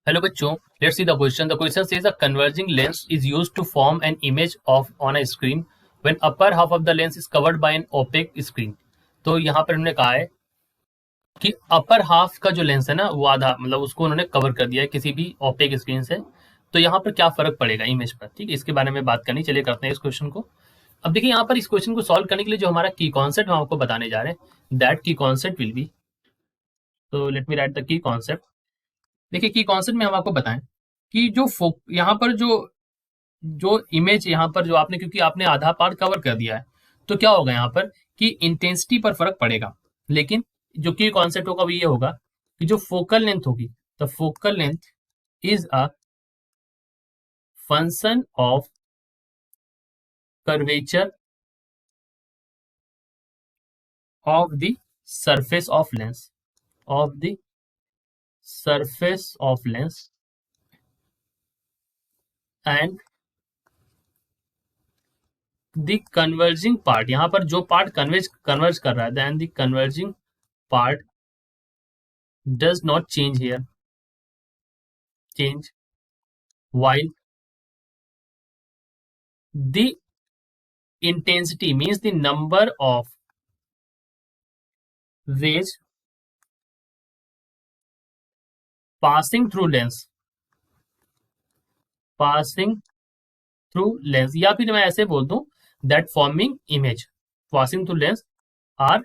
Hello बच्चों, let's see the question. The question says a converging lens is used to form an image of on a screen when upper half of the lens is covered by an opaque screen. तो यहाँ पर हमने कहा है कि upper half का जो lens है ना वो आधा मतलब उसको उन्होंने कवर कर दिया है किसी भी ओपेक स्क्रीन से। तो यहाँ पर क्या फर्क पड़ेगा इमेज पर, ठीक है, इसके बारे में बात करनी। चलिए करते हैं इस क्वेश्चन को। अब देखिए यहाँ पर इस क्वेश्चन को सॉल्व करने के लिए जो हमारा की कॉन्सेप्ट हम आपको बताने जा रहे हैं, दैट की कॉन्सेप्ट विल बी, तो let me right the key concept. देखिए की कॉन्सेप्ट में हम आपको बताएं कि जो यहाँ पर जो जो इमेज यहाँ पर जो आपने, क्योंकि आपने आधा पार्ट कवर कर दिया है, तो क्या होगा यहाँ पर कि इंटेंसिटी पर फर्क पड़ेगा। लेकिन जो की कॉन्सेप्ट होगा वो ये होगा कि जो फोकल लेंथ होगी, the focal length is a function of curvature of the surface of lens, of the surface of lens and the converging part, यहाँ पर जो पार्ट कन्वर्ज कर रहा है, then the converging part does not change while the intensity means the number of rays passing through lens, या फिर मैं ऐसे बोल दूं that forming image passing through lens are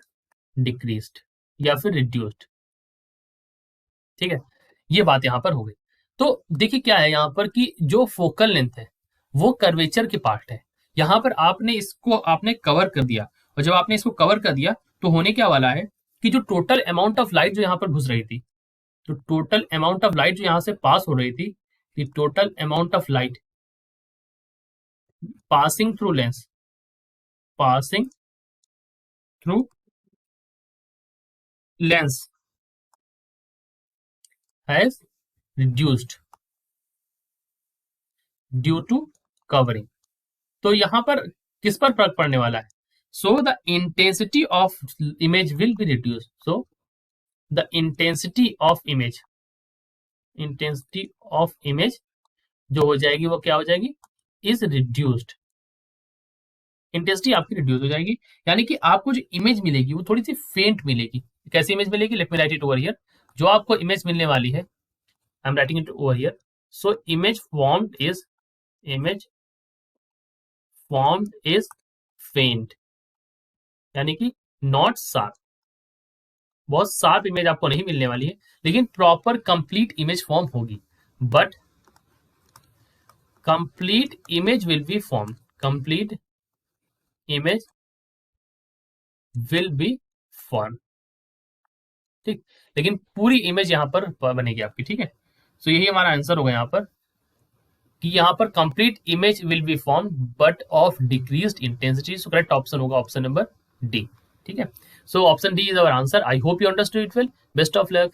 decreased या फिर रिड्यूस्ड। ठीक है, ये बात यहाँ पर हो गई। तो देखिए क्या है यहाँ पर कि जो फोकल लेंथ है वो कर्वेचर के पार्ट है। यहाँ पर आपने इसको आपने कवर कर दिया, और जब आपने इसको कवर कर दिया तो होने क्या वाला है कि जो टोटल अमाउंट ऑफ लाइट जो यहाँ पर घुस रही थी, तो टोटल अमाउंट ऑफ लाइट जो यहाँ से पास हो रही थी, total amount of light passing through lens, passing through lens has reduced due to covering. तो यहां पर किस पर फर्क पड़ने वाला है? So the intensity of image will be reduce, so the intensity of image जो हो जाएगी वो क्या हो जाएगी, इज रिड्यूस्ड। इंटेंसिटी आपकी रिड्यूस हो जाएगी, यानी कि आपको जो इमेज मिलेगी वो थोड़ी सी फेंट मिलेगी। कैसी इमेज मिलेगी? Let me right it over here. जो आपको इमेज मिलने वाली है, I am writing it over here. So image formed is फेंट, यानी कि नॉट शार्प। बहुत शार्प इमेज आपको नहीं मिलने वाली है, लेकिन प्रॉपर कंप्लीट इमेज फॉर्म होगी। But complete image will B form, complete image will B form, ठीक, लेकिन पूरी इमेज यहां पर बनेगी आपकी। ठीक है, सो यही हमारा आंसर होगा यहाँ पर कि यहाँ पर complete image will B form but of decreased intensity. So correct option होगा ऑप्शन नंबर डी। ठीक है, so option D is our answer. I hope you understood it well. Best of luck.